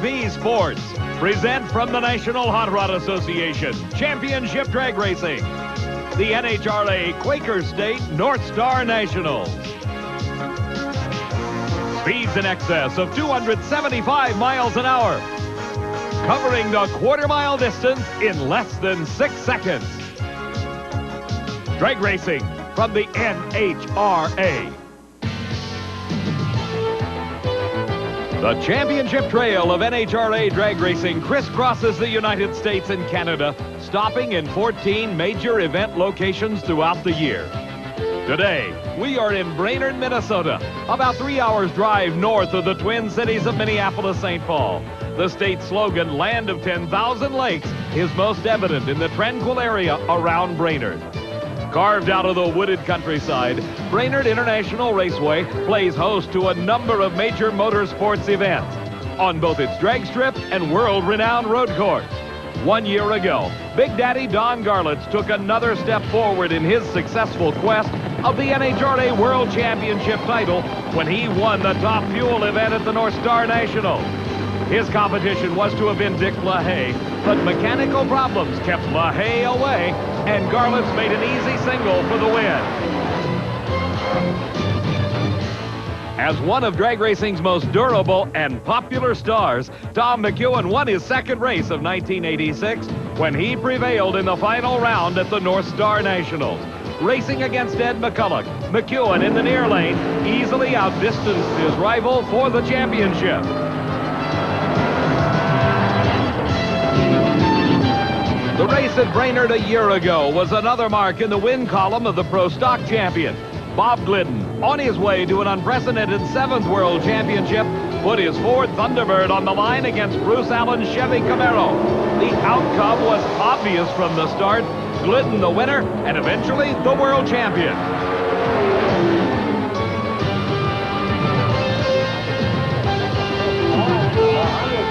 TV Sports present from the National Hot Rod Association Championship Drag Racing, the NHRA Quaker State Northstar Nationals. Speeds in excess of 275 miles an hour, covering the quarter-mile distance in less than 6 seconds. Drag racing from the NHRA. The championship trail of NHRA drag racing crisscrosses the United States and Canada, stopping in 14 major event locations throughout the year. Today, we are in Brainerd, Minnesota, about 3 hours drive north of the Twin Cities of Minneapolis-St. Paul. The state slogan, Land of 10,000 Lakes, is most evident in the tranquil area around Brainerd. Carved out of the wooded countryside, Brainerd International Raceway plays host to a number of major motorsports events on both its drag strip and world-renowned road course. 1 year ago, Big Daddy Don Garlits took another step forward in his successful quest of the NHRA World Championship title when he won the Top Fuel event at the Northstar Nationals. His competition was to have been Dick LaHaye, but mechanical problems kept LaHaye away, and Garlits made an easy single for the win. As one of drag racing's most durable and popular stars, Tom McEwen won his second race of 1986 when he prevailed in the final round at the Northstar Nationals. Racing against Ed McCulloch, McEwen in the near lane easily outdistanced his rival for the championship. The race at Brainerd a year ago was another mark in the win column of the Pro Stock champion. Bob Glidden, on his way to an unprecedented 7th World Championship, put his Ford Thunderbird on the line against Bruce Allen's Chevy Camaro. The outcome was obvious from the start. Glidden the winner, and eventually the world champion.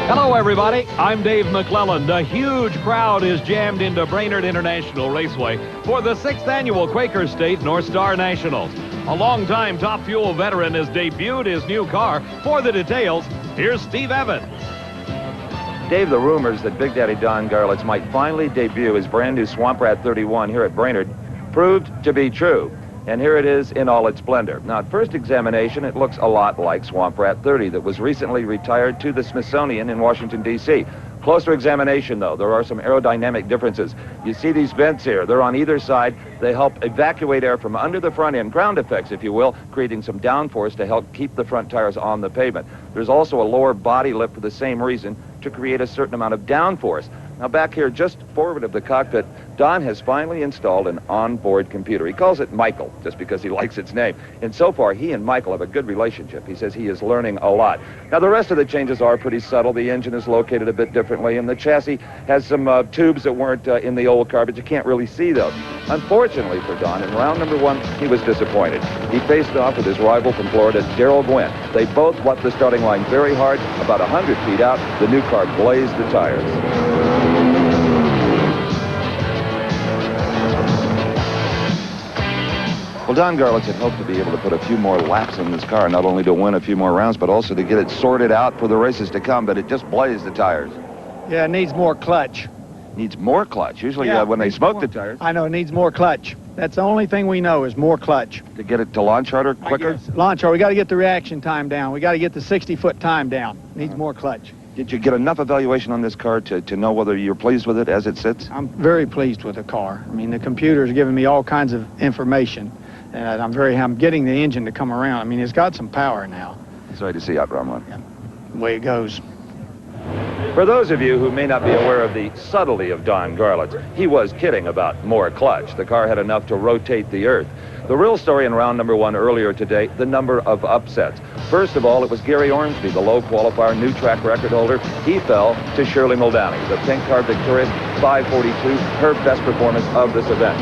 Hello, everybody. I'm Dave McClellan. A huge crowd is jammed into Brainerd International Raceway for the 6th annual Quaker State Northstar Nationals. A longtime Top Fuel veteran has debuted his new car. For the details, here's Steve Evans. Dave, the rumors that Big Daddy Don Garlits might finally debut his brand new Swamp Rat 31 here at Brainerd proved to be true. And here it is in all its splendor. Now, at first examination, it looks a lot like Swamp Rat 30 that was recently retired to the Smithsonian in Washington, D.C. Closer examination, though, there are some aerodynamic differences. You see these vents here. They're on either side. They help evacuate air from under the front end, ground effects, if you will, creating some downforce to help keep the front tires on the pavement. There's also a lower body lift for the same reason, to create a certain amount of downforce. Now, back here, just forward of the cockpit, Don has finally installed an onboard computer. He calls it Michael, just because he likes its name. And so far, he and Michael have a good relationship. He says he is learning a lot. Now, the rest of the changes are pretty subtle. The engine is located a bit differently, and the chassis has some tubes that weren't in the old car, but you can't really see those. Unfortunately for Don, in round number 1, he was disappointed. He faced off with his rival from Florida, Darrell Gwynn. They both left the starting line very hard. About 100 feet out, the new car blazed the tires. Well, Don Garlits had hoped to be able to put a few more laps in this car, not only to win a few more rounds, but also to get it sorted out for the races to come, but it just blazed the tires. Yeah, it needs more clutch. Needs more clutch. Usually when they smoke the tires. I know, it needs more clutch. That's the only thing we know is more clutch. To get it to launch harder, quicker? Launch harder. We got to get the reaction time down. We got to get the 60-foot time down. Needs more clutch. Did you get enough evaluation on this car to know whether you're pleased with it as it sits? I'm very pleased with the car. I mean, the computer's giving me all kinds of information. And I'm getting the engine to come around. I mean, it's got some power now. Sorry to see out, Ramon. Yeah, the way it goes. For those of you who may not be aware of the subtlety of Don Garlits, he was kidding about more clutch. The car had enough to rotate the earth. The real story in round number 1 earlier today, the number of upsets. First of all, it was Gary Ormsby, the low qualifier, new track record holder. He fell to Shirley Muldowney, the pink car victorious, 5:42, her best performance of this event.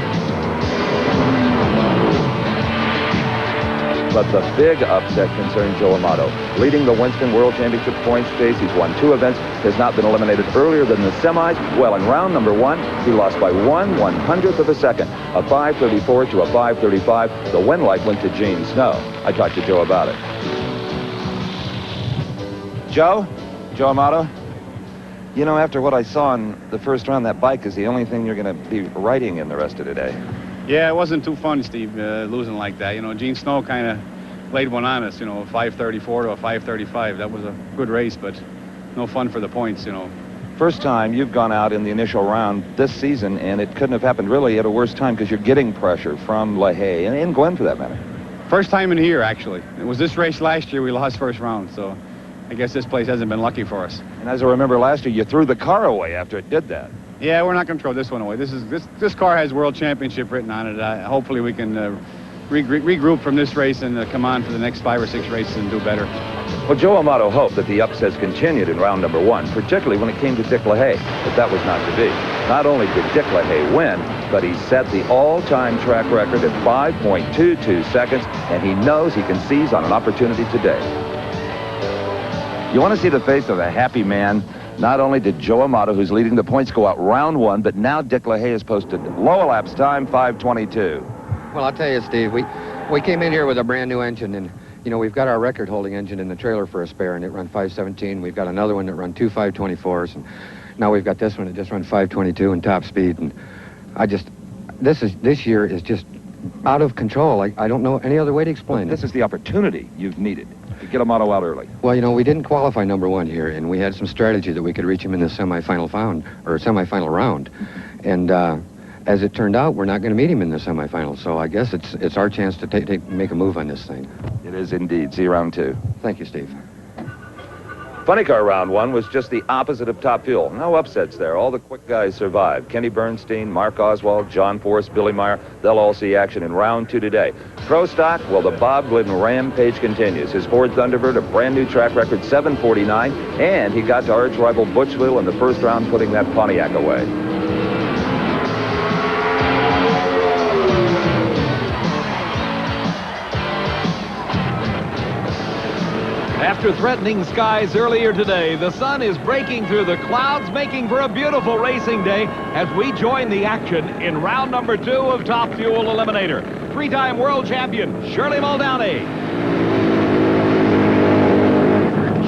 But the big upset concerned Joe Amato. Leading the Winston World Championship points chase, he's won 2 events, has not been eliminated earlier than the semis. Well, in round number 1, he lost by 1/100th of a second, a 5:34 to a 5:35. The win light went to Gene Snow. I talked to Joe about it. Joe Amato, You know, after what I saw in the first round, that bike is the only thing you're going to be riding in the rest of the day. Yeah, it wasn't too fun, Steve, losing like that. You know, Gene Snow kind of laid one on us, you know, 5:34 to a 5:35. That was a good race, but no fun for the points, you know. First time you've gone out in the initial round this season, and it couldn't have happened really at a worse time because you're getting pressure from LaHaye and Gwen for that matter. First time in here, actually. It was this race last year we lost first round, so I guess this place hasn't been lucky for us. And as I remember last year, you threw the car away after it did that. Yeah, we're not going to throw this one away. This car has World Championship written on it. Hopefully we can regroup from this race and come on for the next 5 or 6 races and do better. Well, Joe Amato hoped that the upsets continued in round number 1, particularly when it came to Dick LaHaye, but that was not to be. Not only did Dick LaHaye win, but he set the all-time track record at 5.22 seconds, and he knows he can seize on an opportunity today. You want to see the face of a happy man? Not only did Joe Amato, who's leading the points, go out round 1, but now Dick LaHaye has posted low elapsed time, 5:22. Well, I'll tell you, Steve, we came in here with a brand new engine, and you know, we've got our record-holding engine in the trailer for a spare, and it run 5:17. We've got another one that run 2 5:24s, and now we've got this one that just run 5:22 in top speed. And this year is just out of control. I don't know any other way to explain it. This is the opportunity you've needed to get Amato out early. Well, you know, we didn't qualify number 1 here, and we had some strategy that we could reach him in the semifinal round, and as it turned out, we're not going to meet him in the semifinal, so I guess it's our chance to make a move on this thing. It is indeed. See you round 2. Thank you, Steve. Funny car round 1 was just the opposite of Top Fuel. No upsets there. All the quick guys survived. Kenny Bernstein, Mark Oswald, John Force, Billy Meyer. They'll all see action in round 2 today. Pro stock, well, the Bob Glidden rampage continues. His Ford Thunderbird, a brand new track record, 7:49, and he got to arch rival Butchville in the first round, putting that Pontiac away. After threatening skies earlier today, the sun is breaking through the clouds, making for a beautiful racing day as we join the action in round number 2 of Top Fuel Eliminator. 3-time world champion, Shirley Muldowney.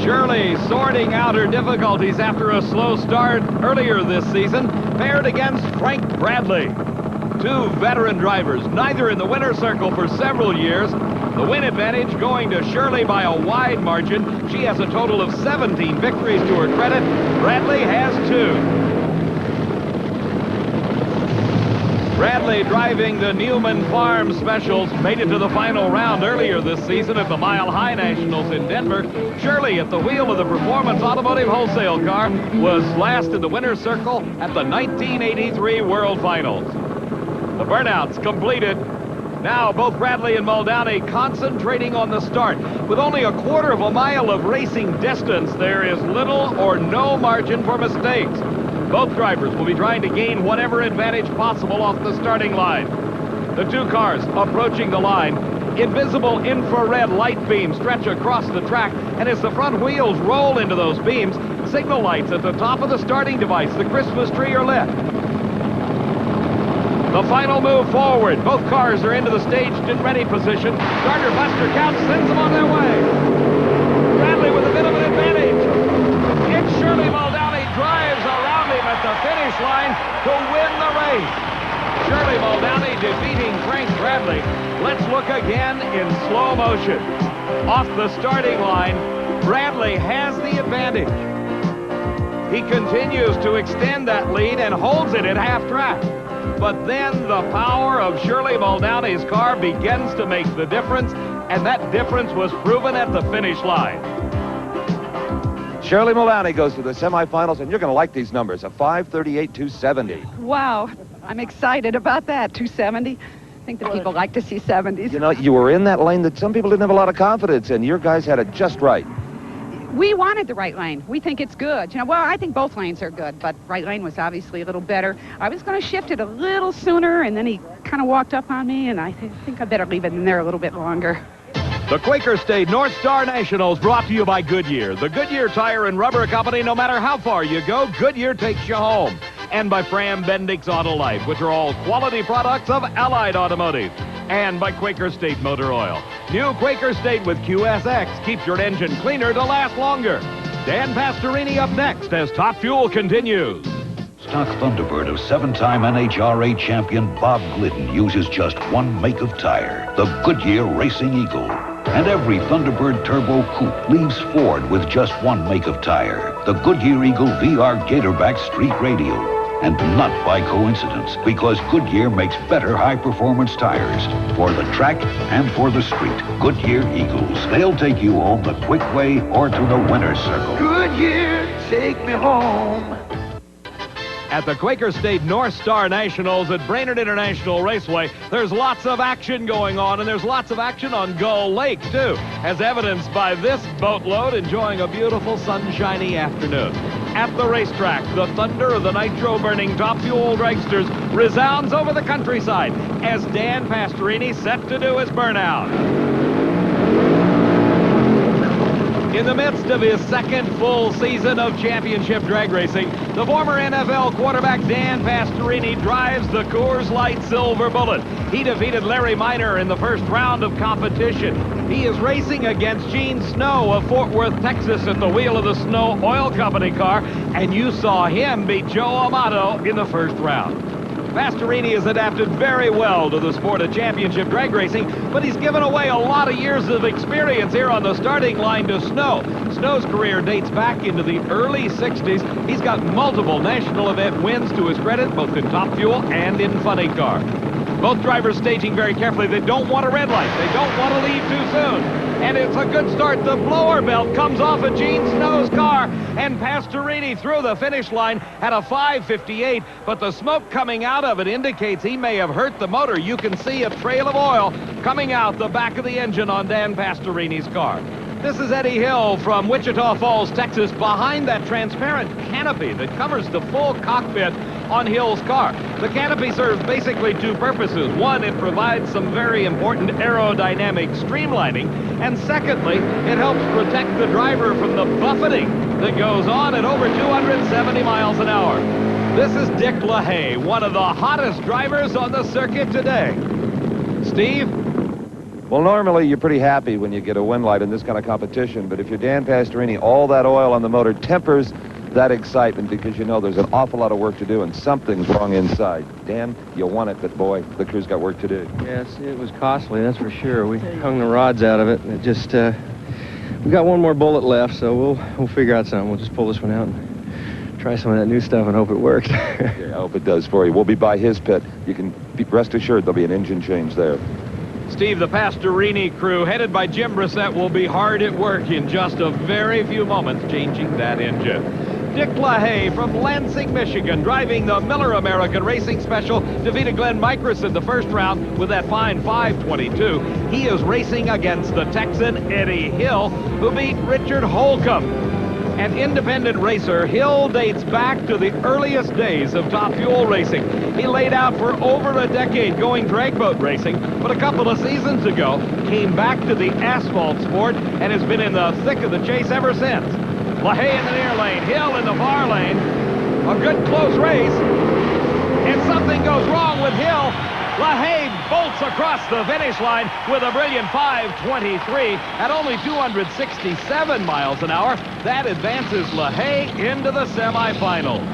Shirley sorting out her difficulties after a slow start earlier this season, paired against Frank Bradley. 2 veteran drivers, neither in the winner's circle for several years. The win advantage going to Shirley by a wide margin. She has a total of 17 victories to her credit. Bradley has 2. Bradley, driving the Newman Farm Specials, made it to the final round earlier this season at the Mile High Nationals in Denver. Shirley, at the wheel of the Performance Automotive Wholesale car, was last in the winner's circle at the 1983 World Finals. The burnouts completed. Now both Bradley and Muldowney concentrating on the start. With only a quarter of a mile of racing distance, there is little or no margin for mistakes. Both drivers will be trying to gain whatever advantage possible off the starting line. The 2 cars approaching the line. Invisible infrared light beams stretch across the track, and as the front wheels roll into those beams, signal lights at the top of the starting device, the Christmas tree, are lit. The final move forward. Both cars are into the staged and ready position. Starter Buster Couch sends them on their way. Bradley with a bit of an advantage. It's Shirley Muldowney drives around him at the finish line to win the race. Shirley Muldowney defeating Frank Bradley. Let's look again in slow motion. Off the starting line, Bradley has the advantage. He continues to extend that lead and holds it at half track. But then the power of Shirley Muldowney's car begins to make the difference, and that difference was proven at the finish line. Shirley Muldowney goes to the semifinals, and you're going to like these numbers, a 5:38, 270. Wow, I'm excited about that, 270. I think the people like to see 70s. You know, you were in that lane that some people didn't have a lot of confidence in. Your guys had it just right. We wanted the right lane. We think it's good. You know, well, I think both lanes are good, but right lane was obviously a little better. I was going to shift it a little sooner, and then he kind of walked up on me, and I think I better leave it in there a little bit longer. The Quaker State Northstar Nationals brought to you by Goodyear. The Goodyear Tire and Rubber Company. No matter how far you go, Goodyear takes you home. And by Fram Bendix Auto Life, which are all quality products of Allied Automotive. And by Quaker State Motor Oil. New Quaker State with QSX keeps your engine cleaner to last longer. Dan Pastorini up next as Top Fuel continues. Stock Thunderbird of 7-time NHRA champion Bob Glidden uses just one make of tire, the Goodyear Racing Eagle. And every Thunderbird Turbo Coupe leaves Ford with just one make of tire, the Goodyear Eagle VR Gatorback Street Radial. And not by coincidence, because Goodyear makes better high-performance tires for the track and for the street. Goodyear Eagles. They'll take you home the quick way or to the winner's circle. Goodyear, take me home. At the Quaker State Northstar Nationals at Brainerd International Raceway, there's lots of action going on, and there's lots of action on Gull Lake, too, as evidenced by this boatload enjoying a beautiful sunshiny afternoon. At the racetrack, the thunder of the nitro-burning Top Fuel dragsters resounds over the countryside as Dan Pastorini set to do his burnout. In the midst of his second full season of championship drag racing, the former NFL quarterback Dan Pastorini drives the Coors Light Silver Bullet. He defeated Larry Minor in the first round of competition. He is racing against Gene Snow of Fort Worth, Texas at the wheel of the Snow Oil Company car, and you saw him beat Joe Amato in the first round. Pastorini has adapted very well to the sport of championship drag racing, but he's given away a lot of years of experience here on the starting line to Snow. Snow's career dates back into the early 60s. He's got multiple national event wins to his credit, both in Top Fuel and in Funny Car. Both drivers staging very carefully. They don't want a red light. They don't want to leave too soon. And it's a good start. The blower belt comes off of Gene Snow's car, and Pastorini through the finish line at a 5:58, but the smoke coming out of it indicates he may have hurt the motor. You can see a trail of oil coming out the back of the engine on Dan Pastorini's car. This is Eddie Hill from Wichita Falls, Texas, behind that transparent canopy that covers the full cockpit on Hill's car. The canopy serves basically two purposes. One, it provides some very important aerodynamic streamlining, and secondly, it helps protect the driver from the buffeting that goes on at over 270 miles an hour. This is Dick LaHaye, one of the hottest drivers on the circuit today. Steve? Well, normally you're pretty happy when you get a win light in this kind of competition, but if you're Dan Pastorini, all that oil on the motor tempers that excitement because you know there's an awful lot of work to do and something's wrong inside. Dan, you won it, but boy, the crew's got work to do. Yes, it was costly, that's for sure. We hung the rods out of it, and it just, we got one more bullet left, so we'll figure out something. We'll just pull this one out and try some of that new stuff and hope it works. Yeah, I hope it does for you. We'll be by his pit. You can be rest assured there'll be an engine change there. Steve, the Pastorini crew, headed by Jim Brissett, will be hard at work in just a very few moments changing that engine. Dick LaHaye from Lansing, Michigan, driving the Miller American Racing Special, defeated Glenn Micros in the first round with that fine 5:22. He is racing against the Texan Eddie Hill, who beat Richard Holcomb. An independent racer, Hill dates back to the earliest days of Top Fuel racing. He laid out for over a decade going drag boat racing, but a couple of seasons ago came back to the asphalt sport and has been in the thick of the chase ever since. LaHaye in the near lane, Hill in the far lane. A good close race, and something goes wrong with Hill. LaHaye bolts across the finish line with a brilliant 5:23 at only 267 miles an hour. That advances LaHaye into the semifinals.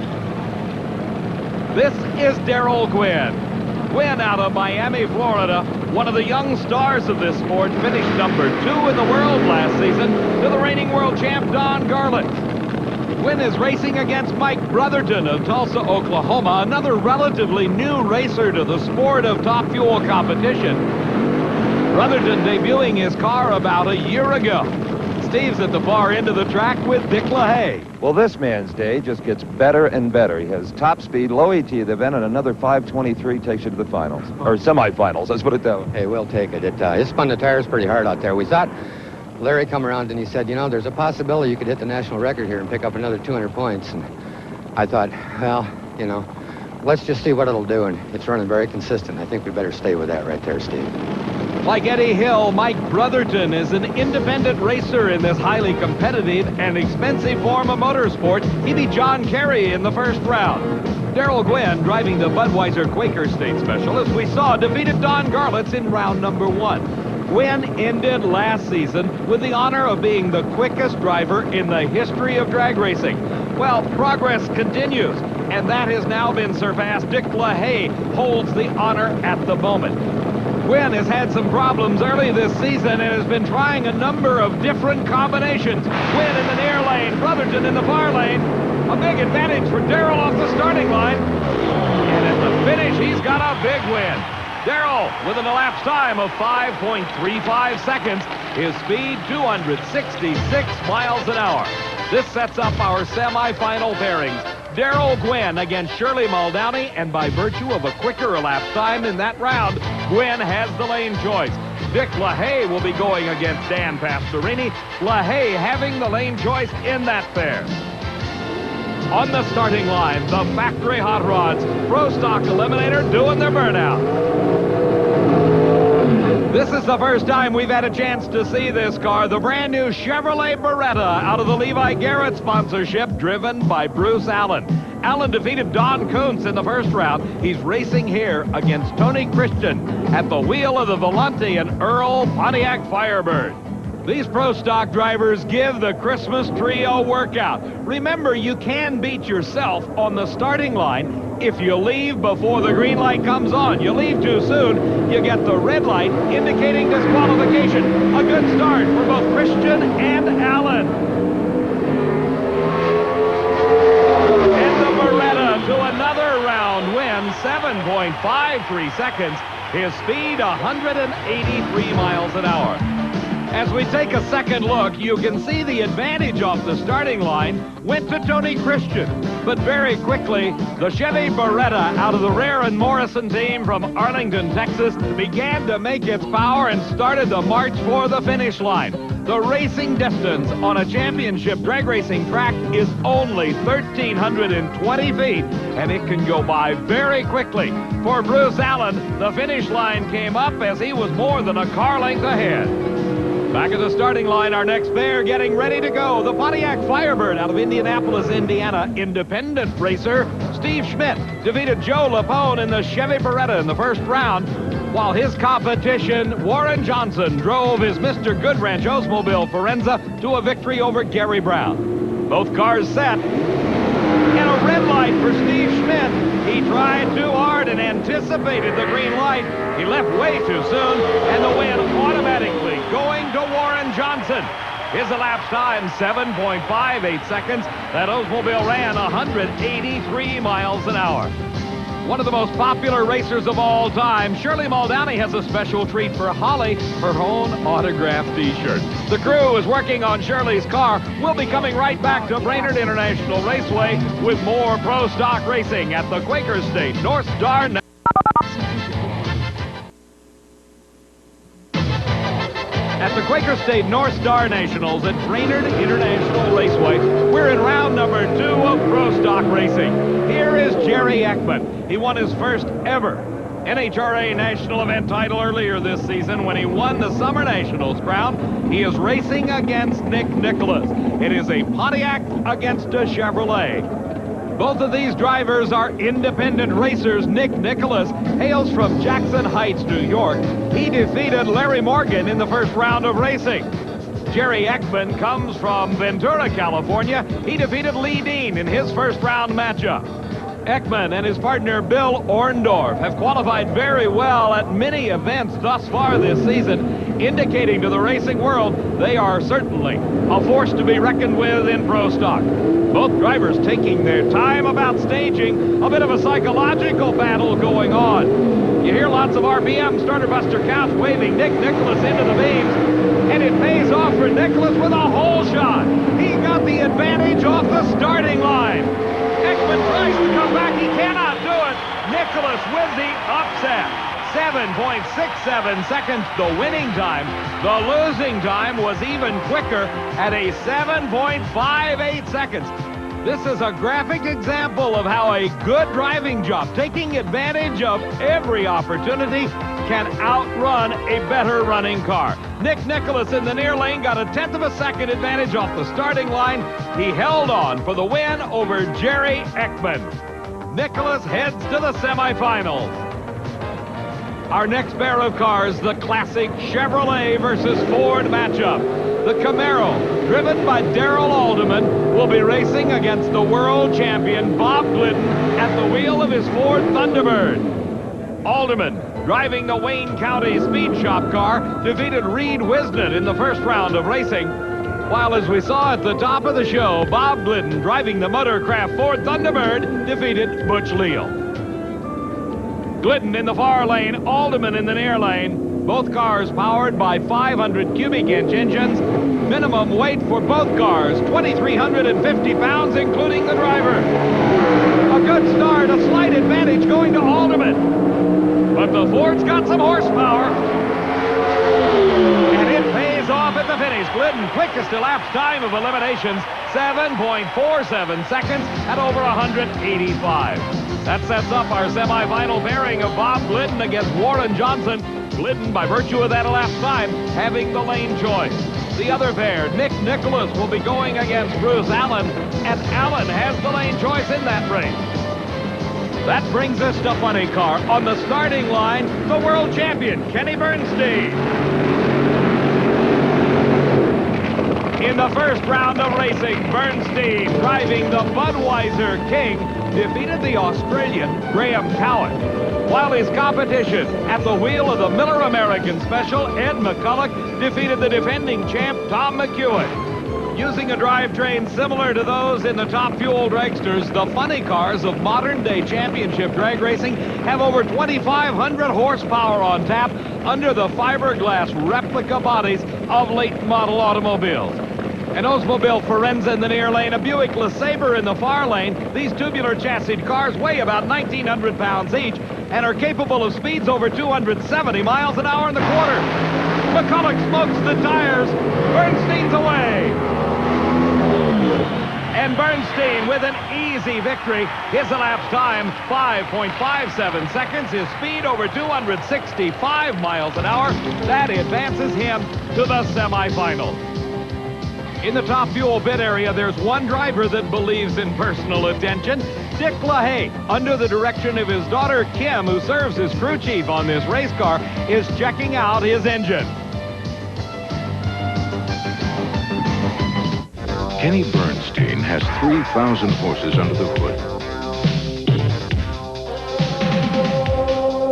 This is Darrell Gwynn. Gwynn out of Miami, Florida, one of the young stars of this sport, finished number 2 in the world last season to the reigning world champ Don Garlett. Gwynn is racing against Mike Brotherton of Tulsa, Oklahoma, another relatively new racer to the sport of Top Fuel competition. Brotherton debuting his car about a year ago. Steve's at the far end of the track with Dick LaHaye. Well, this man's day just gets better and better. He has top speed, low ET of the event, and another 5:23 takes you to the finals. Or semifinals, let's put it that way. Hey, we'll take it. It spun the tires pretty hard out there. We thought Larry come around and he said, you know, there's a possibility you could hit the national record here and pick up another 200 points. And I thought, well, you know, let's just see what it'll do. And it's running very consistent. I think we better stay with that right there, Steve. Like Eddie Hill, Mike Brotherton is an independent racer in this highly competitive and expensive form of motorsport. He beat John Kerry in the first round. Darrell Gwynn, driving the Budweiser Quaker State Special, as we saw, defeated Don Garlett in round number 1. Gwynn ended last season with the honor of being the quickest driver in the history of drag racing. Well, progress continues, and that has now been surpassed. Dick LaHaye holds the honor at the moment. Gwynn has had some problems early this season and has been trying a number of different combinations. Gwynn in the near lane, Brotherton in the far lane. A big advantage for Darrell off the starting line. And at the finish, he's got a big win. Darrell with an elapsed time of 5.35 seconds. His speed, 266 miles an hour. This sets up our semifinal pairings. Darrell Gwynn against Shirley Muldowney, and by virtue of a quicker elapsed time in that round, Gwynn has the lane choice. Dick LaHaye will be going against Dan Pastorini. LaHaye having the lane choice in that pair. On the starting line, the factory hot rods, Pro Stock Eliminator doing their burnout. This is the first time we've had a chance to see this car, the brand new Chevrolet Beretta out of the Levi Garrett sponsorship, driven by Bruce Allen. Allen defeated Don Kuntz in the first round. He's racing here against Tony Christian at the wheel of the Volante and Earl Pontiac Firebird. These Pro Stock drivers give the Christmas tree a workout. Remember, you can beat yourself on the starting line if you leave before the green light comes on. You leave too soon, you get the red light indicating disqualification. A good start for both Christian and Allen. And the Beretta to another round win, 7.53 seconds. His speed, 183 miles an hour. As we take a second look, you can see the advantage off the starting line went to Tony Christian. But very quickly, the Chevy Beretta out of the Rare and Morrison team from Arlington, Texas, began to make its power and started the march for the finish line. The racing distance on a championship drag racing track is only 1,320 feet, and it can go by very quickly. For Bruce Allen, the finish line came up as he was more than a car length ahead. Back at the starting line, our next pair getting ready to go. The Pontiac Firebird out of Indianapolis, Indiana, independent racer. Steve Schmidt defeated Joe Lapone in the Chevy Beretta in the first round, while his competition, Warren Johnson, drove his Mr. Good Ranch Oldsmobile Forenza to a victory over Gary Brown. Both cars set. And a red light for Steve Schmidt. He tried too hard and anticipated the green light. He left way too soon, and the win automatically going to Warren Johnson. His elapsed time, 7.58 seconds. That Oldsmobile ran 183 miles an hour. One of the most popular racers of all time, Shirley Muldowney has a special treat for Holly, her own autographed T-shirt. The crew is working on Shirley's car. We'll be coming right back to Brainerd International Raceway with more Pro Stock racing at the Quaker State Northstar. At the Quaker State Northstar Nationals at Brainerd International Raceway, we're in round number 2 of Pro Stock racing. Here is Jerry Ekman. He won his first ever NHRA National Event title earlier this season when he won the Summer Nationals crown. He is racing against Nick Nicholas. It is a Pontiac against a Chevrolet. Both of these drivers are independent racers. Nick Nicholas hails from Jackson Heights, New York. He defeated Larry Morgan in the first round of racing. Jerry Ekman comes from Ventura, California. He defeated Lee Dean in his first round matchup. Ekman and his partner Bill Orndorff have qualified very well at many events thus far this season, indicating to the racing world they are certainly a force to be reckoned with in Pro Stock. Both drivers taking their time about staging, a bit of a psychological battle going on. You hear lots of RPM, starter Buster Couch waving Nick Nicholas into the beams, and it pays off for Nicholas with a hole shot. He got the advantage off the starting line. Ekman tries to come back. He cannot do it. Nicholas with the upset. 7.67 seconds, the winning time. The losing time was even quicker at a 7.58 seconds. This is a graphic example of how a good driving job, taking advantage of every opportunity, can outrun a better running car. Nick Nicholas in the near lane got a 1/10 of a second advantage off the starting line. He held on for the win over Jerry Ekman. Nicholas heads to the semifinals. Our next pair of cars, the classic Chevrolet versus Ford matchup. The Camaro, driven by Darrell Alderman, will be racing against the world champion Bob Glidden at the wheel of his Ford Thunderbird. Alderman, driving the Wayne County Speed Shop car, defeated Reed Wisnett in the first round of racing. While, as we saw at the top of the show, Bob Glidden, driving the Motorcraft Ford Thunderbird, defeated Butch Leal. Glidden in the far lane, Alderman in the near lane. Both cars powered by 500 cubic inch engines. Minimum weight for both cars, 2,350 pounds, including the driver. A good start, a slight advantage going to Alderman. But the Ford's got some horsepower. And it pays off at the finish. Glidden, quickest elapsed time of eliminations, 7.47 seconds at over 185. That sets up our semifinal pairing of Bob Glidden against Warren Johnson. Glidden, by virtue of that elapsed time, having the lane choice. The other pair, Nick Nicholas, will be going against Bruce Allen, and Allen has the lane choice in that race. That brings us to funny car. On the starting line, the world champion, Kenny Bernstein. In the first round of racing, Bernstein, driving the Budweiser King, defeated the Australian Graham Cowan. While his competition at the wheel of the Miller American Special, Ed McCulloch, defeated the defending champ, Tom McEwen. Using a drivetrain similar to those in the top fuel dragsters, the funny cars of modern-day championship drag racing have over 2,500 horsepower on tap under the fiberglass replica bodies of late model automobiles. An Oldsmobile Forenza in the near lane, a Buick LeSabre in the far lane. These tubular chassis cars weigh about 1,900 pounds each and are capable of speeds over 270 miles an hour in the quarter. McCulloch smokes the tires. Bernstein's away. And Bernstein with an easy victory. His elapsed time, 5.57 seconds. His speed over 265 miles an hour. That advances him to the semifinals. In the top fuel pit area, there's one driver that believes in personal attention. Dick LaHaye, under the direction of his daughter Kim, who serves as crew chief on this race car, is checking out his engine. Kenny Bernstein has 3,000 horses under the hood.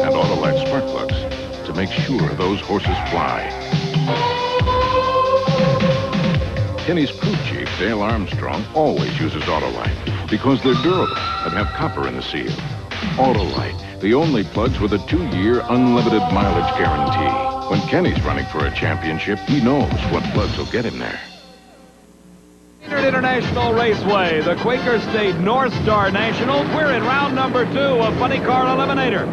And Autolite spark plugs to make sure those horses fly. Kenny's crew chief, Dale Armstrong, always uses Autolite because they're durable and have copper in the seal. Autolite, the only plugs with a 2-year unlimited mileage guarantee. When Kenny's running for a championship, he knows what plugs will get him there. International Raceway, the Quaker State Northstar Nationals. We're in round number 2 of Funny Car Eliminator.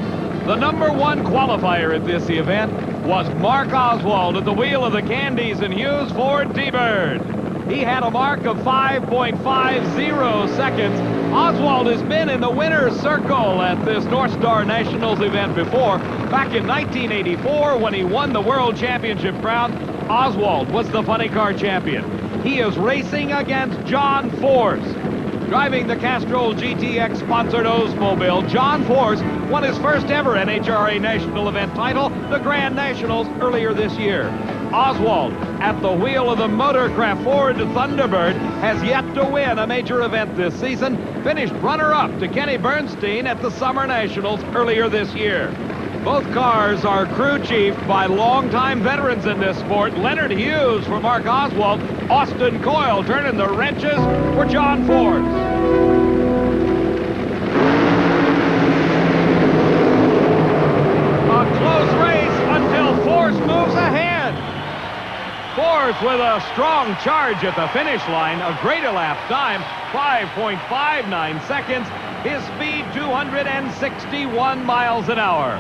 The number 1 qualifier at this event was Mark Oswald at the wheel of the Candies and Hughes Ford T-Bird. He had a mark of 5.50 seconds. Oswald has been in the winner's circle at this Northstar Nationals event before. Back in 1984, when he won the World Championship crown, Oswald was the funny car champion. He is racing against John Force. Driving the Castrol GTX-sponsored Oldsmobile, John Force won his first ever NHRA national event title, the Grand Nationals, earlier this year. Oswald, at the wheel of the Motorcraft Ford Thunderbird, has yet to win a major event this season. Finished runner-up to Kenny Bernstein at the Summer Nationals earlier this year. Both cars are crew chiefed by longtime veterans in this sport. Leonard Hughes for Mark Oswald. Austin Coyle turning the wrenches for John Force. A close race until Force moves ahead. Force with a strong charge at the finish line. A great elapsed time, 5.59 seconds. His speed, 261 miles an hour.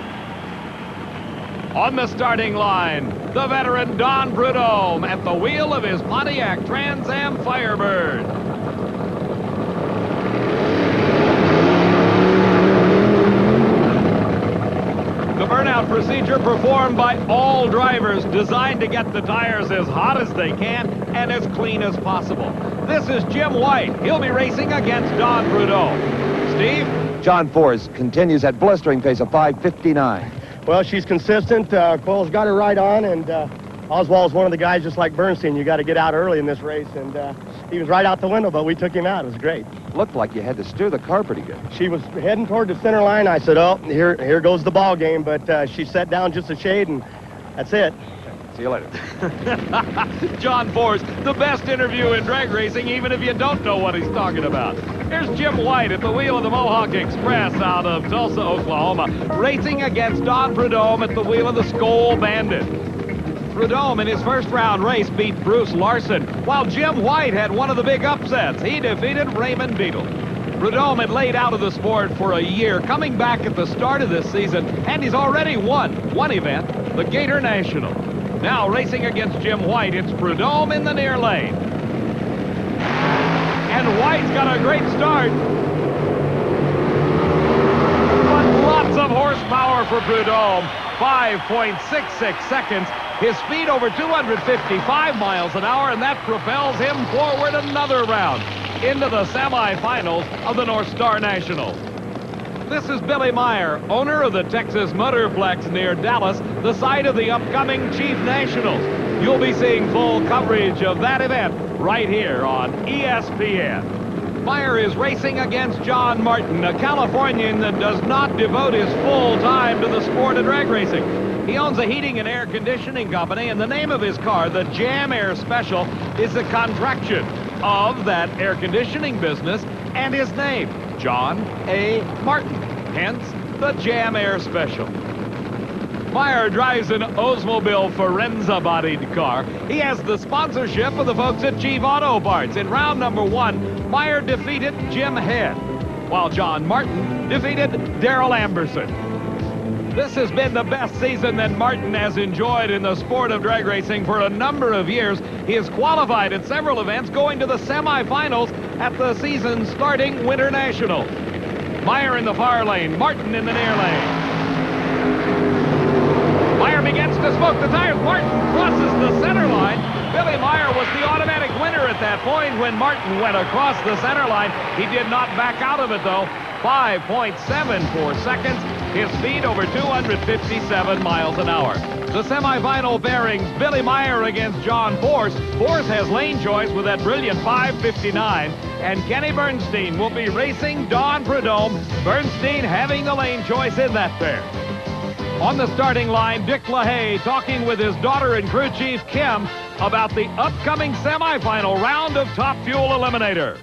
On the starting line, the veteran Don Prudhomme at the wheel of his Pontiac Trans Am Firebird. The burnout procedure performed by all drivers, designed to get the tires as hot as they can and as clean as possible. This is Jim White. He'll be racing against Don Prudhomme. Steve? John Force continues at blistering pace of 5:59. Well, she's consistent. Cole's got her right on, and Oswald's one of the guys just like Bernstein. You got to get out early in this race, and he was right out the window, but we took him out. It was great. Looked like you had to steer the car pretty good. She was heading toward the center line. I said, oh, here goes the ball game, but she set down just a shade, and that's it. See you later. John Force, the best interview in drag racing, even if you don't know what he's talking about. Here's Jim White at the wheel of the Mohawk Express out of Tulsa, Oklahoma, racing against Don Prudhomme at the wheel of the Skoal Bandit. Prudhomme in his first round race beat Bruce Larson, while Jim White had one of the big upsets. He defeated Raymond Beadle. Prudhomme had laid out of the sport for a year, coming back at the start of this season, and he's already won one event, the Gator National. Now racing against Jim White, it's Prudhomme in the near lane. And White's got a great start. But lots of horsepower for Prudhomme. 5.66 seconds. His speed over 255 miles an hour, and that propels him forward another round into the semifinals of the Northstar Nationals. This is Billy Meyer, owner of the Texas Motorplex near Dallas, the site of the upcoming Chief Nationals. You'll be seeing full coverage of that event right here on ESPN. Meyer is racing against John Martin, a Californian that does not devote his full time to the sport of drag racing. He owns a heating and air conditioning company, and the name of his car, the Jam Air Special, is a contraction of that air conditioning business and his name, John A. Martin, hence the Jam Air Special. Meyer drives an Oldsmobile Forenza-bodied car. He has the sponsorship of the folks at Chief Auto Parts. In round number 1, Meyer defeated Jim Head, while John Martin defeated Darrell Amberson. This has been the best season that Martin has enjoyed in the sport of drag racing for a number of years. He has qualified at several events, going to the semifinals at the season's starting Winter National. Meyer in the far lane, Martin in the near lane. Meyer begins to smoke the tires. Martin crosses the center line. Billy Meyer was the automatic winner at that point when Martin went across the center line. He did not back out of it, though. 5.74 seconds. His speed over 257 miles an hour. The semifinal bearings, Billy Meyer against John Force. Force has lane choice with that brilliant 5.59. And Kenny Bernstein will be racing Don Prudhomme. Bernstein having the lane choice in that pair. On the starting line, Dick LaHaye talking with his daughter and crew chief, Kim, about the upcoming semifinal round of Top Fuel Eliminator.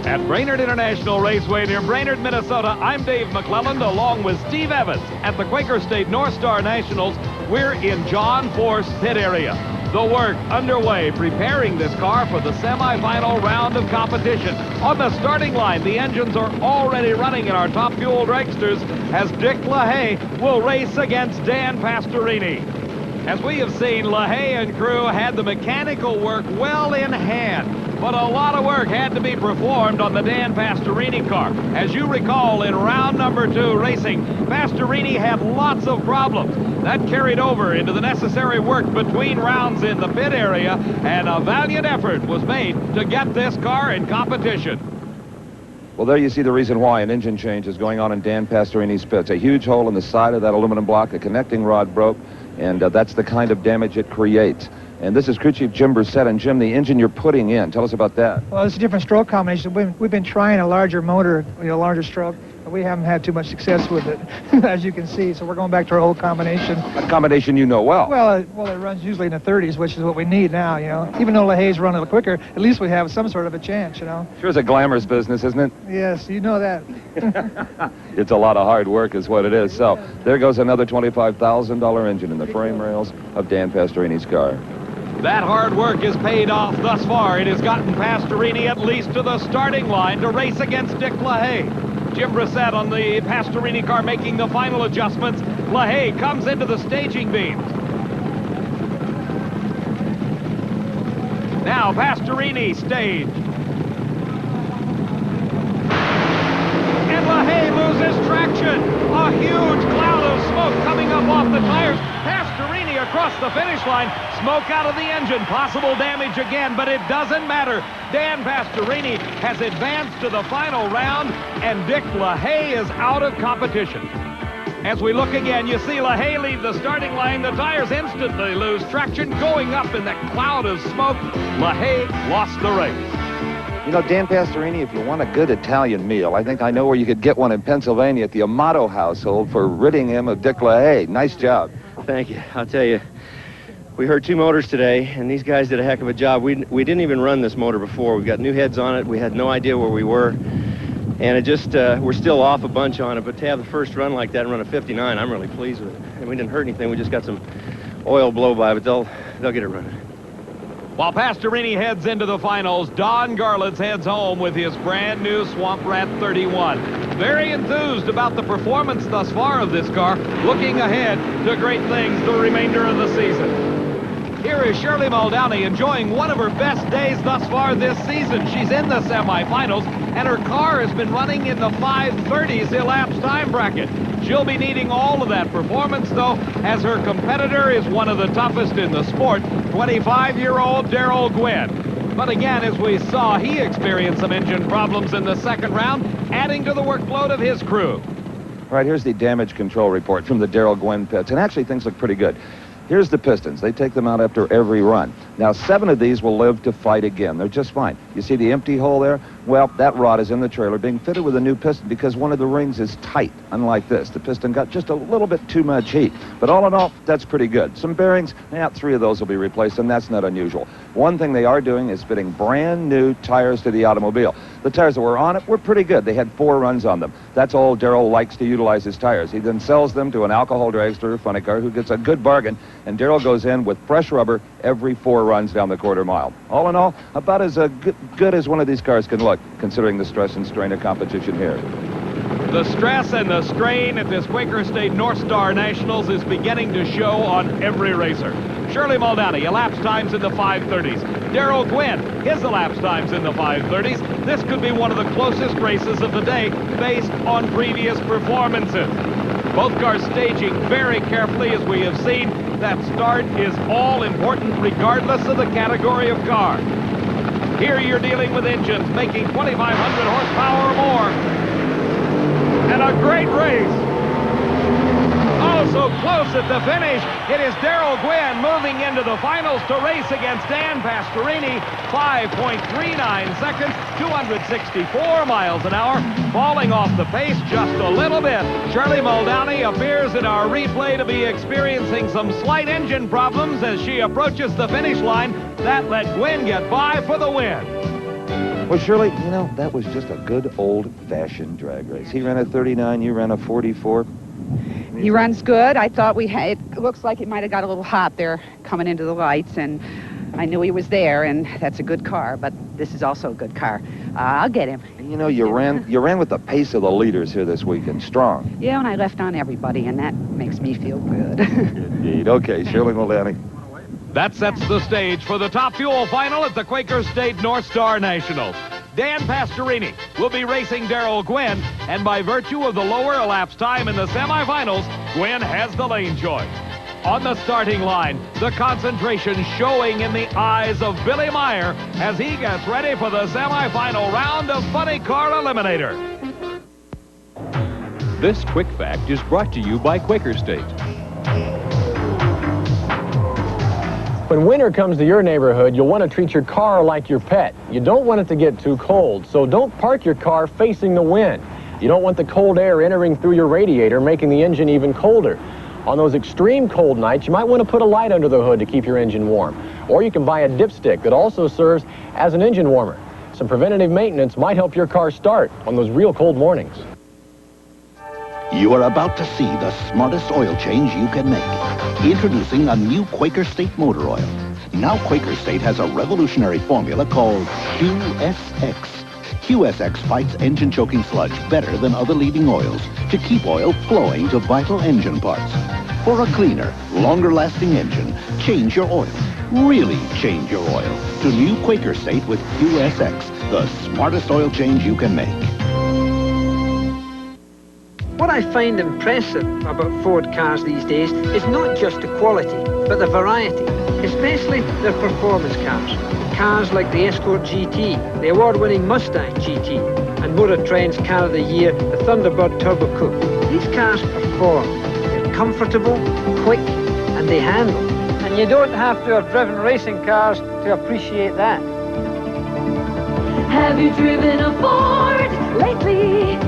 At Brainerd International Raceway near Brainerd, Minnesota, I'm Dave McClelland along with Steve Evans. At the Quaker State Northstar Nationals, we're in John Force pit area. The work underway preparing this car for the semifinal round of competition. On the starting line, the engines are already running in our Top Fuel dragsters as Dick LaHaye will race against Dan Pastorini. As we have seen, LaHaye and crew had the mechanical work well in hand, but a lot of work had to be performed on the Dan Pastorini car. As you recall, in round number 2 racing, Pastorini had lots of problems. That carried over into the necessary work between rounds in the pit area, and a valiant effort was made to get this car in competition. Well, there you see the reason why an engine change is going on in Dan Pastorini's pits. A huge hole in the side of that aluminum block, a connecting rod broke, and that's the kind of damage it creates. And this is crew chief Jim Brissett. And Jim, the engine you're putting in, tell us about that. Well, it's a different stroke combination. We've been trying a larger motor, a larger stroke, but we haven't had too much success with it, as you can see. So we're going back to our old combination. A combination you know well. Well, it runs usually in the 30s, which is what we need now, Even though LaHaye's run a little quicker, at least we have some sort of a chance, Sure is a glamorous business, isn't it? Yes, you know that. It's a lot of hard work is what it is. So there goes another $25,000 engine in the frame rails of Dan Pastorini's car. That hard work is paid off thus far. It has gotten Pastorini at least to the starting line to race against Dick LaHaye. Jim Brissett on the Pastorini car making the final adjustments. LaHaye comes into the staging beams. Now Pastorini staged. And LaHaye loses traction. A huge cloud of smoke coming up off the tires. Pastorini across the finish line. Smoke out of the engine. Possible damage again, but it doesn't matter. Dan Pastorini has advanced to the final round, and Dick LaHaye is out of competition. As we look again, you see LaHaye leave the starting line. The tires instantly lose traction, going up in that cloud of smoke. LaHaye lost the race. You know, Dan Pastorini, if you want a good Italian meal, I think I know where you could get one in Pennsylvania at the Amato household for ridding him of Dick LaHaye. Nice job. Thank you. I'll tell you, we heard 2 motors today, and these guys did a heck of a job. We didn't even run this motor before. We got new heads on it. We had no idea where we were. And it just, we're still off a bunch on it, but to have the first run like that and run a 59, I'm really pleased with it. And we didn't hurt anything. We just got some oil blow by, but they'll get it running. While Pastorini heads into the finals, Don Garlits heads home with his brand new Swamp Rat 31. Very enthused about the performance thus far of this car, looking ahead to great things the remainder of the season. Here is Shirley Muldowney enjoying one of her best days thus far this season. She's in the semifinals, and her car has been running in the 5:30s elapsed time bracket. She'll be needing all of that performance, though, as her competitor is one of the toughest in the sport, 25-year-old Darrell Gwynn. But again, as we saw, he experienced some engine problems in the second round, adding to the workload of his crew. All right, here's the damage control report from the Darrell Gwynn pits, and actually things look pretty good. Here's the pistons. They take them out after every run. Now, 7 of these will live to fight again. They're just fine. You see the empty hole there? Well, that rod is in the trailer being fitted with a new piston because one of the rings is tight. Unlike this, the piston got just a little bit too much heat. But all in all, that's pretty good. Some bearings, 3 of those will be replaced, and that's not unusual. One thing they are doing is fitting brand new tires to the automobile. The tires that were on it were pretty good. They had 4 runs on them. That's all Darrell likes to utilize his tires. He then sells them to an alcohol dragster or funny car who gets a good bargain, and Darrell goes in with fresh rubber every 4 runs down the quarter mile. All in all, about as good as one of these cars can look, considering the stress and strain of competition here. The stress and the strain at this Quaker State Northstar Nationals is beginning to show on every racer. Shirley Muldowney, elapsed times in the 5:30s. Darrell Gwynn, his elapsed times in the 5:30s. This could be one of the closest races of the day based on previous performances. Both cars staging very carefully, as we have seen. That start is all important regardless of the category of car. Here you're dealing with engines making 2,500 horsepower or more. And a great race. Oh, so close at the finish. It is Darrell Gwynn moving into the finals to race against Dan Pastorini. 5.39 seconds, 264 miles an hour. Falling off the pace just a little bit. Shirley Muldowney appears in our replay to be experiencing some slight engine problems as she approaches the finish line. That let Gwynn get by for the win. Well, Shirley, you know, that was just a good old-fashioned drag race. He ran a 39, you ran a 44. He runs good. I thought it looks like it might have got a little hot there coming into the lights, and I knew he was there, and that's a good car, but this is also a good car. I'll get him. You know, you ran with the pace of the leaders here this weekend, strong. Yeah, and I left on everybody, and that makes me feel good. Indeed. Okay, Shirley Muldowney. That sets the stage for the Top Fuel final at the Quaker State Northstar Nationals. Dan Pastorini will be racing Darrell Gwynn, and by virtue of the lower elapsed time in the semifinals, Gwynn has the lane choice. On the starting line, the concentration showing in the eyes of Billy Meyer as he gets ready for the semifinal round of Funny Car Eliminator. This quick fact is brought to you by Quaker State. When winter comes to your neighborhood, you'll want to treat your car like your pet. You don't want it to get too cold, so don't park your car facing the wind. You don't want the cold air entering through your radiator, making the engine even colder. On those extreme cold nights, you might want to put a light under the hood to keep your engine warm. Or you can buy a dipstick that also serves as an engine warmer. Some preventative maintenance might help your car start on those real cold mornings. You are about to see the smartest oil change you can make. Introducing a new Quaker State motor oil. Now Quaker State has a revolutionary formula called QSX. QSX fights engine choking sludge better than other leading oils to keep oil flowing to vital engine parts. For a cleaner, longer-lasting engine, change your oil. Really change your oil to new Quaker State with QSX, the smartest oil change you can make. What I find impressive about Ford cars these days is not just the quality, but the variety, especially their performance cars. Cars like the Escort GT, the award-winning Mustang GT, and Motor Trend's Car of the Year, the Thunderbird Turbo Coupe. These cars perform. They're comfortable, quick, and they handle. And you don't have to have driven racing cars to appreciate that. Have you driven a Ford lately?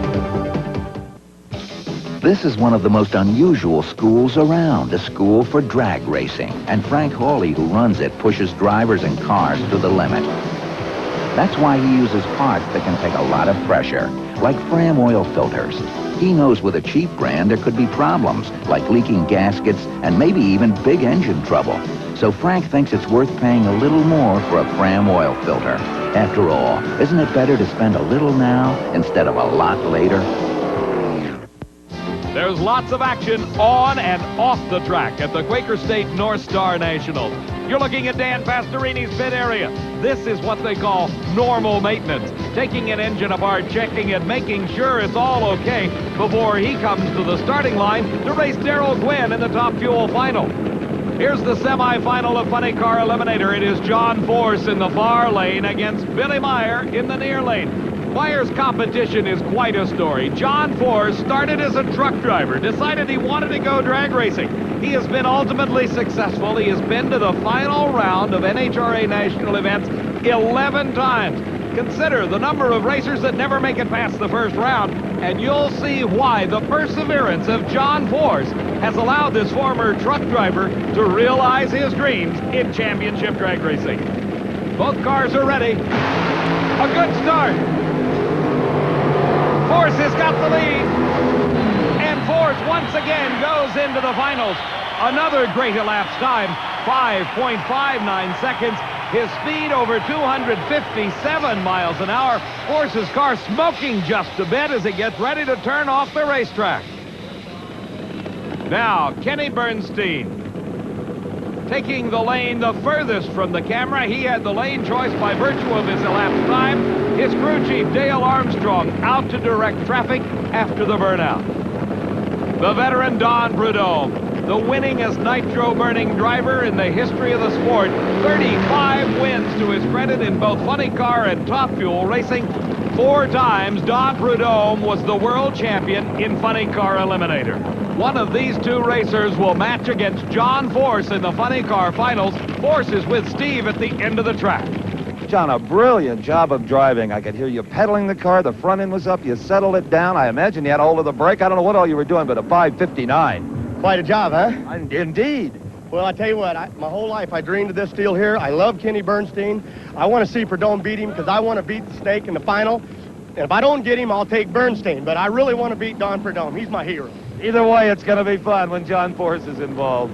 This is one of the most unusual schools around, a school for drag racing. And Frank Hawley, who runs it, pushes drivers and cars to the limit. That's why he uses parts that can take a lot of pressure, like Fram oil filters. He knows with a cheap brand there could be problems, like leaking gaskets and maybe even big engine trouble. So Frank thinks it's worth paying a little more for a Fram oil filter. After all, isn't it better to spend a little now instead of a lot later? There's lots of action on and off the track at the Quaker State Northstar Nationals. You're looking at Dan Pastorini's pit area. This is what they call normal maintenance. Taking an engine apart, checking it, making sure it's all okay before he comes to the starting line to race Darrell Gwynn in the Top Fuel Final. Here's the semifinal of Funny Car Eliminator. It is John Force in the far lane against Billy Meyer in the near lane. Meyer's competition is quite a story. John Force started as a truck driver, decided he wanted to go drag racing. He has been ultimately successful. He has been to the final round of NHRA national events 11 times. Consider the number of racers that never make it past the first round, and you'll see why the perseverance of John Force has allowed this former truck driver to realize his dreams in championship drag racing. Both cars are ready. A good start. Force has got the lead. And Force once again goes into the finals. Another great elapsed time, 5.59 seconds. His speed over 257 miles an hour. Force's car smoking just a bit as it gets ready to turn off the racetrack. Now, Kenny Bernstein taking the lane the furthest from the camera. He had the lane choice by virtue of his elapsed time. His crew chief, Dale Armstrong, out to direct traffic after the burnout. The veteran Don Prudhomme, the winningest nitro-burning driver in the history of the sport. 35 wins to his credit in both funny car and top fuel racing. 4 times Don Prudhomme was the world champion in funny car eliminator. One of these two racers will match against John Force in the funny car finals. Force is with Steve at the end of the track. John, a brilliant job of driving. I could hear you pedaling the car. The front end was up. You settled it down. I imagine you had a hold of the brake. I don't know what all you were doing, but a 5:59. Quite a job, huh? Indeed. Well, I tell you what, my whole life I dreamed of this deal here. I love Kenny Bernstein. I want to see Prudhomme beat him because I want to beat the Snake in the final. And if I don't get him, I'll take Bernstein. But I really want to beat Don Prudhomme. He's my hero. Either way, it's going to be fun when John Force is involved.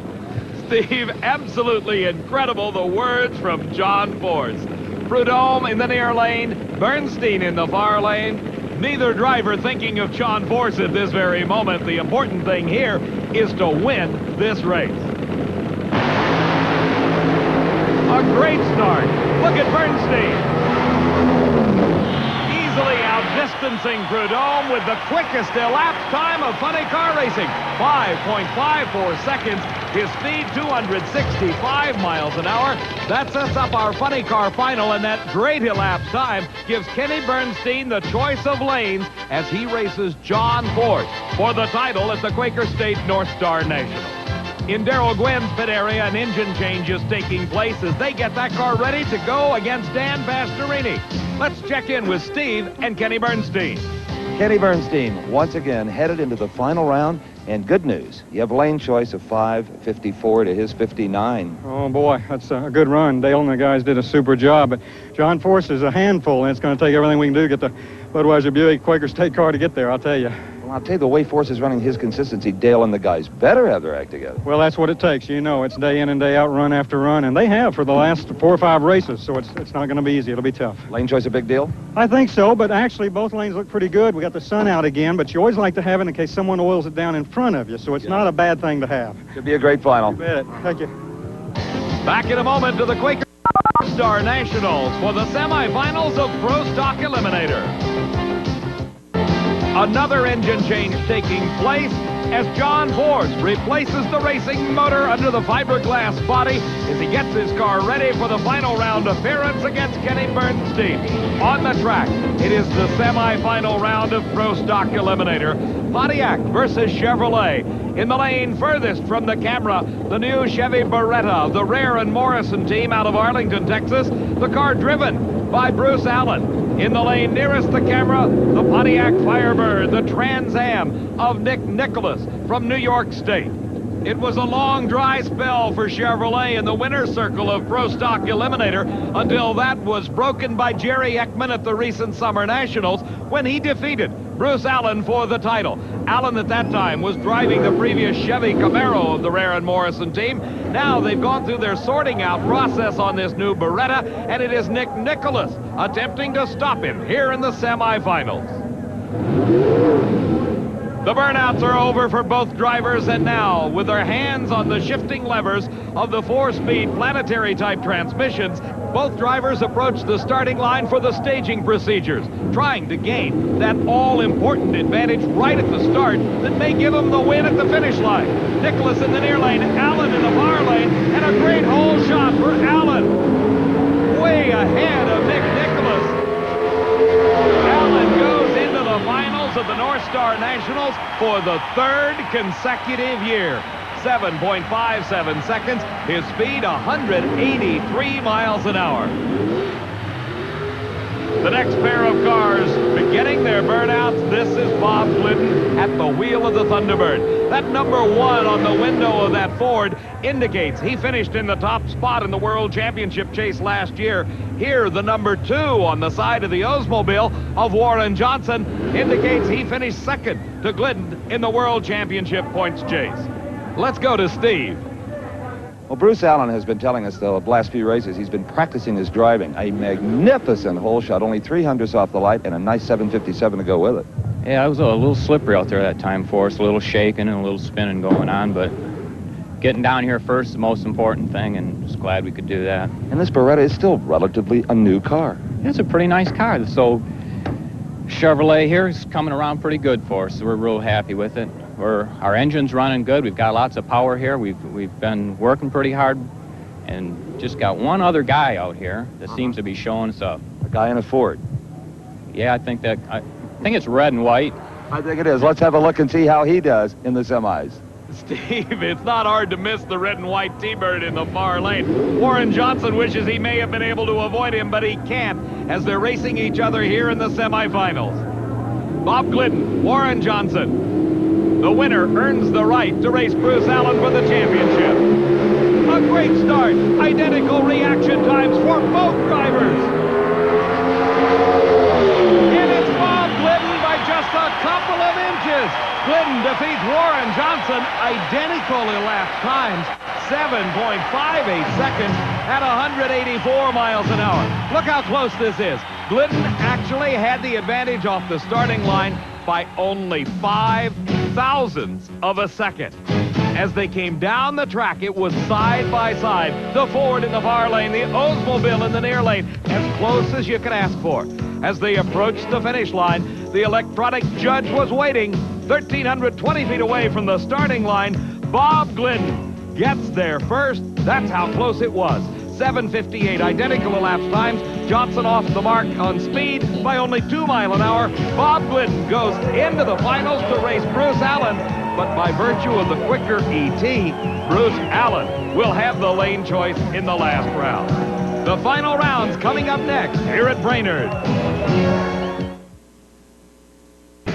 Steve, absolutely incredible, the words from John Force. Prudhomme in the near lane, Bernstein in the far lane. Neither driver thinking of John Force at this very moment. The important thing here is to win this race. A great start. Look at Bernstein. Easily outdistancing Prudhomme with the quickest elapsed time of funny car racing. 5.54 seconds. His speed, 265 miles an hour. That sets up our funny car final, and that great elapsed time gives Kenny Bernstein the choice of lanes as he races John Force for the title at the Quaker State Northstar Nationals. In Darrell Gwynn's pit area, an engine change is taking place as they get that car ready to go against Dan Pastorini. Let's check in with Steve and Kenny Bernstein. Kenny Bernstein, once again, headed into the final round. And good news, you have lane choice of 5:54 to his 59. Oh, boy, that's a good run. Dale and the guys did a super job. But John Force is a handful, and it's going to take everything we can do to get the Budweiser Buick Quaker State car to get there, I'll tell you. Well, I'll tell you, the way Force is running his consistency, Dale and the guys better have their act together. Well, that's what it takes. You know, it's day in and day out, run after run, and they have for the last 4 or 5 races, so it's not going to be easy. It'll be tough. Lane choice a big deal? I think so, but actually both lanes look pretty good. We got the sun out again, but you always like to have it in case someone oils it down in front of you, so it's not a bad thing to have. Should be a great final. You bet. Thank you. Back in a moment to the Quaker Star Nationals for the semifinals of Pro Stock Eliminator. Another engine change taking place as John Force replaces the racing motor under the fiberglass body as he gets his car ready for the final round appearance against Kenny Bernstein. On the track, it is the semifinal round of Pro Stock Eliminator. Pontiac versus Chevrolet. In the lane furthest from the camera, the new Chevy Beretta of the Rare and Morrison team out of Arlington, Texas. The car driven by Bruce Allen. In the lane nearest the camera, the Pontiac Firebird, the Trans Am of Nick Nicholas from New York State. It was a long, dry spell for Chevrolet in the winner's circle of Pro Stock Eliminator until that was broken by Jerry Ekman at the recent Summer Nationals when he defeated Bruce Allen for the title. Allen at that time was driving the previous Chevy Camaro of the Rare and Morrison team. Now they've gone through their sorting out process on this new Beretta, and it is Nick Nicholas attempting to stop him here in the semifinals. The burnouts are over for both drivers, and now, with their hands on the shifting levers of the 4-speed planetary-type transmissions, both drivers approach the starting line for the staging procedures, trying to gain that all-important advantage right at the start that may give them the win at the finish line. Nicholas in the near lane, Allen in the far lane, and a great hole shot for Allen. Way ahead of Nick Nicholas. Allen goes into the finals of the Northstar Nationals for the third consecutive year. 7.57 seconds. His speed, 183 miles an hour. The next pair of cars beginning their burnouts. This is Bob Glidden at the wheel of the Thunderbird. That number 1 on the window of that Ford indicates he finished in the top spot in the World Championship chase last year. Here, the number 2 on the side of the Oldsmobile of Warren Johnson indicates he finished second to Glidden in the World Championship points chase. Let's go to Steve. Well, Bruce Allen has been telling us the last few races he's been practicing his driving. A magnificent hole shot, only 300s off the light, and a nice 757 to go with it. Yeah, it was a little slippery out there that time for us, a little shaking and a little spinning going on, but getting down here first is the most important thing, and just glad we could do that. And this Beretta is still relatively a new car. It's a pretty nice car, so Chevrolet here is coming around pretty good for us, so we're real happy with it. Our engine's running good. We've got lots of power here. We've been working pretty hard, and just got one other guy out here that seems to be showing us up. A guy in a Ford. Yeah, I think it's red and white. I think it is. Let's have a look and see how he does in the semis. Steve, it's not hard to miss the red and white T-Bird in the far lane. Warren Johnson wishes he may have been able to avoid him, but he can't as they're racing each other here in the semifinals. Bob Glidden, Warren Johnson. The winner earns the right to race Bruce Allen for the championship. A great start. Identical reaction times for both drivers. And it's Bob Glidden by just a couple of inches. Glidden defeats Warren Johnson. Identical elapsed times. 7.58 seconds at 184 miles an hour. Look how close this is. Glidden actually had the advantage off the starting line by only 5 thousandths of a second. As they came down the track, it was side by side. The Ford in the far lane, the Oldsmobile in the near lane, as close as you could ask for. As they approached the finish line, the electronic judge was waiting. 1,320 feet away from the starting line, Bob Glidden gets there first. That's how close it was. 7:58, identical elapsed times. Johnson off the mark on speed by only 2 miles an hour. Bob Glidden goes into the finals to race Bruce Allen, but by virtue of the quicker ET, Bruce Allen will have the lane choice in the last round. The final rounds coming up next here at Brainerd.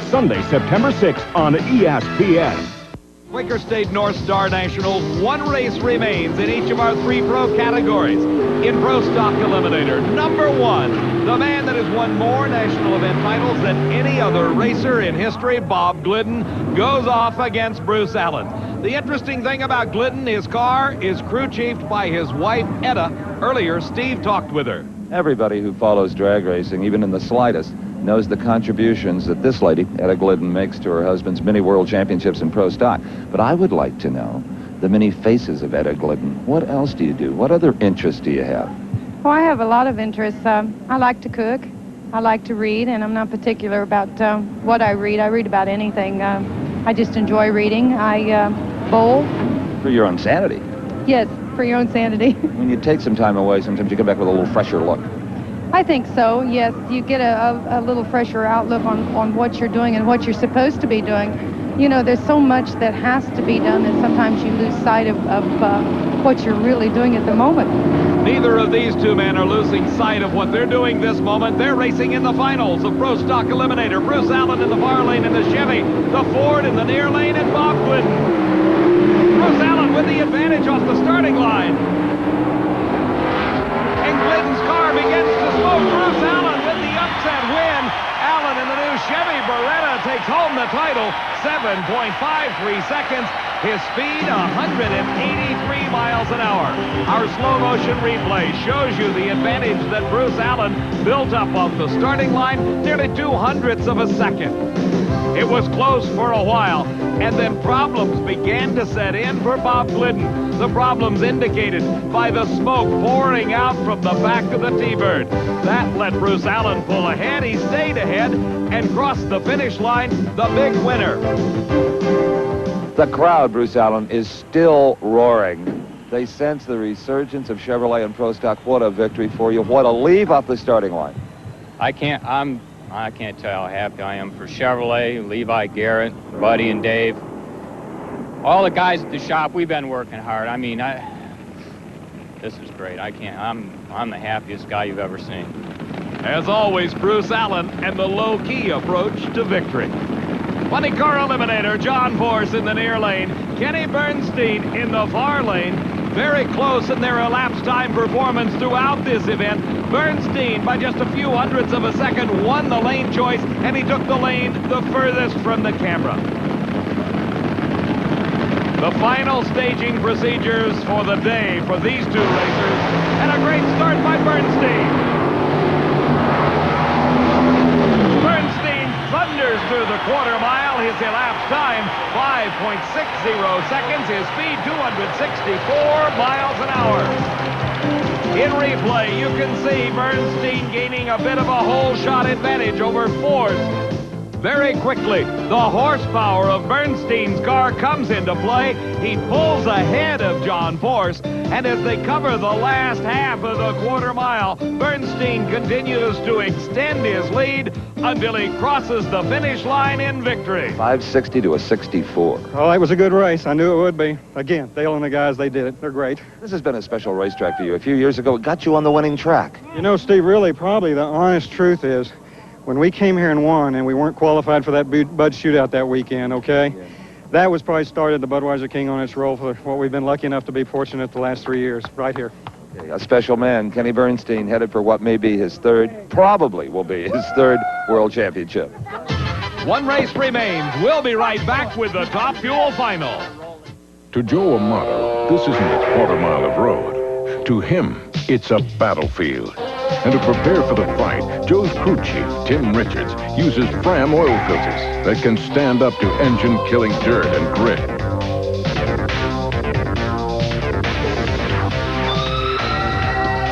Sunday, September 6th on ESPN. Quaker State Northstar Nationals, 1 race remains in each of our 3 pro categories. In Pro Stock Eliminator, number 1, the man that has won more national event titles than any other racer in history, Bob Glidden, goes off against Bruce Allen. The interesting thing about Glidden, his car is crew chiefed by his wife, Etta. Earlier, Steve talked with her. Everybody who follows drag racing, even in the slightest, knows the contributions that this lady, Etta Glidden, makes to her husband's many world championships in pro stock. But I would like to know the many faces of Etta Glidden. What else do you do? What other interests do you have? Oh, I have a lot of interests. I like to cook. I like to read, and I'm not particular about what I read. I read about anything. I just enjoy reading. I bowl. For your own sanity. Yes, for your own sanity. When you take some time away, sometimes you come back with a little fresher look. I think so, yes. You get a little fresher outlook on what you're doing and what you're supposed to be doing. You know, there's so much that has to be done that sometimes you lose sight of what you're really doing at the moment. Neither of these two men are losing sight of what they're doing this moment. They're racing in the finals of Pro Stock Eliminator. Bruce Allen in the far lane in the Chevy, the Ford in the near lane, and Bob Glidden. Bruce Allen with the advantage off the starting line. And Glidden's car begins to smoke. Bruce Allen with the upset win. Allen in the new Chevy Beretta takes home the title, 7.53 seconds. His speed, 183 miles an hour. Our slow motion replay shows you the advantage that Bruce Allen built up off the starting line, nearly 2/100ths of a second. It was close for a while, and then problems began to set in for Bob Glidden. The problems indicated by the smoke pouring out from the back of the T-Bird. That let Bruce Allen pull ahead. He stayed ahead and crossed the finish line, the big winner. The crowd, Bruce Allen, is still roaring. They sense the resurgence of Chevrolet and Pro Stock. What a victory for you. What a leave off the starting line. I can't tell how happy I am for Chevrolet, Levi Garrett, Buddy and Dave. All the guys at the shop, we've been working hard. I mean, this is great. I'm the happiest guy you've ever seen. As always, Bruce Allen and the low-key approach to victory. Funny car eliminator, John Force in the near lane, Kenny Bernstein in the far lane. Very close in their elapsed time performance throughout this event. Bernstein, by just a few hundredths of a second, won the lane choice, and he took the lane the furthest from the camera. The final staging procedures for the day for these two racers, and a great start by Bernstein. Bernstein thunders through the quarter mile. His elapsed time, 5.60 seconds. His speed, 264 miles an hour. In replay, you can see Bernstein gaining a bit of a whole shot advantage over Force. Very quickly, the horsepower of Bernstein's car comes into play. He pulls ahead of John Force, and as they cover the last half of the quarter mile, Bernstein continues to extend his lead until he crosses the finish line in victory. 560 to a 64. Oh, it was a good race. I knew it would be. Again, Dale and the guys, they did it. They're great. This has been a special racetrack for you. A few years ago, it got you on the winning track. You know, Steve, really, probably the honest truth is, when we came here and won, and we weren't qualified for that Bud shootout that weekend, okay? Yeah. That was probably started the Budweiser King on its roll for what we've been lucky enough to be fortunate the last 3 years, right here. Okay, a special man, Kenny Bernstein, headed for what may be his third, probably will be his third World Championship. One race remains. We'll be right back with the Top Fuel Final. To Joe Amato, this isn't a quarter mile of road. To him, it's a battlefield. And to prepare for the fight, Joe's crew chief, Tim Richards, uses Fram oil filters that can stand up to engine-killing dirt and grit.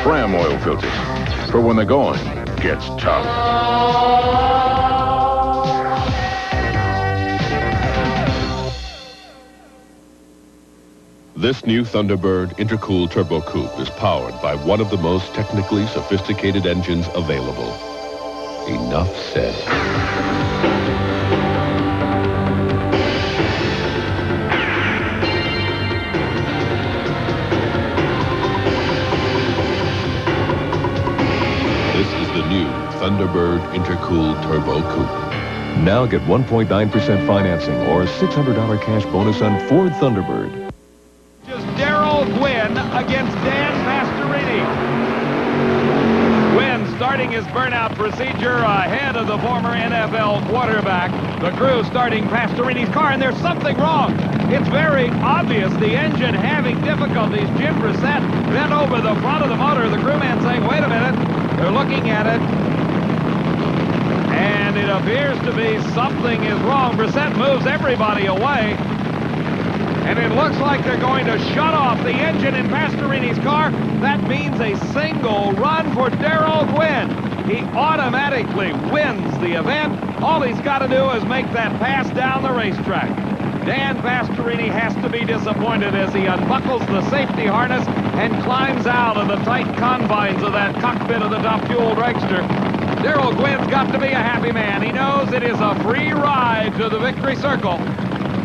Fram oil filters, for when the going gets tough. This new Thunderbird Intercooled Turbo Coupe is powered by one of the most technically sophisticated engines available. Enough said. This is the new Thunderbird Intercooled Turbo Coupe. Now get 1.9% financing or a $600 cash bonus on Ford Thunderbird. Gwynn against Dan Pastorini. Gwynn starting his burnout procedure ahead of the former NFL quarterback. The crew starting Pastorini's car, and there's something wrong. It's very obvious. The engine having difficulties. Jim Brissett bent over the front of the motor. The crewman saying, wait a minute. They're looking at it. And it appears to be something is wrong. Brissett moves everybody away. And it looks like they're going to shut off the engine in Pastorini's car. That means a single run for Darrell Gwynn. he automatically wins the event. All he's got to do is make that pass down the racetrack. Dan Pastorini has to be disappointed as he unbuckles the safety harness and climbs out of the tight confines of that cockpit of the top fuel dragster. Darrell Gwynn's got to be a happy man. He knows it is a free ride to the victory circle.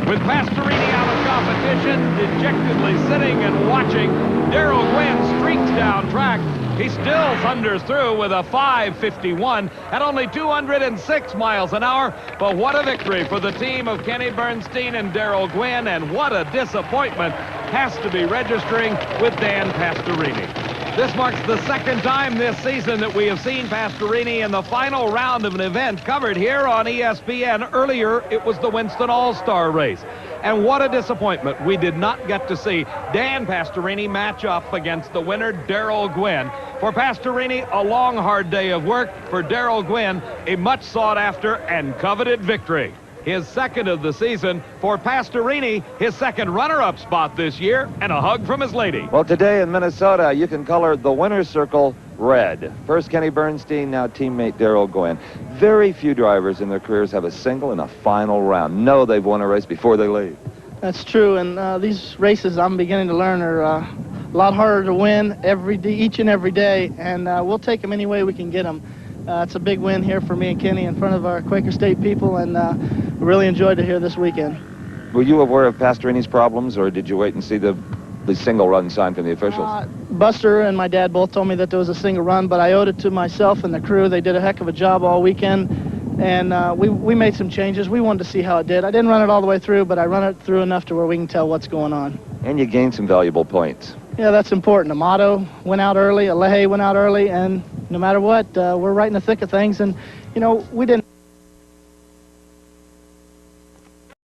With Pastorini out of competition, dejectedly sitting and watching, Darrell Gwynn streaks down track. He still thunders through with a 5:51 at only 206 miles an hour. But what a victory for the team of Kenny Bernstein and Darrell Gwynn, and what a disappointment has to be registering with Dan Pastorini. This marks the second time this season that we have seen Pastorini in the final round of an event covered here on ESPN. Earlier, it was the Winston All-Star race. And what a disappointment. We did not get to see Dan Pastorini match up against the winner, Darrell Gwynn. For Pastorini, a long, hard day of work. For Darrell Gwynn, a much sought-after and coveted victory. His second of the season. For Pastorini, his second runner-up spot this year, and a hug from his lady. Well, today in Minnesota, you can color the winner's circle red. First Kenny Bernstein, now teammate Darrell Gwynn. Very few drivers in their careers have a single in a final round. No, they've won a race before they leave. That's true, and these races I'm beginning to learn are a lot harder to win each and every day, and we'll take them any way we can get them. It's a big win here for me and Kenny in front of our Quaker State people, and we really enjoyed it here this weekend. Were you aware of Pastorini's problems, or did you wait and see the single run sign from the officials? Buster and my dad both told me that there was a single run, but I owed it to myself and the crew. They did a heck of a job all weekend, and we made some changes. We wanted to see how it did. I didn't run it all the way through, but I run it through enough to where we can tell what's going on. And you gained some valuable points. Yeah, that's important. Amato went out early, Aleje went out early, and no matter what, we're right in the thick of things. And, you know, we didn't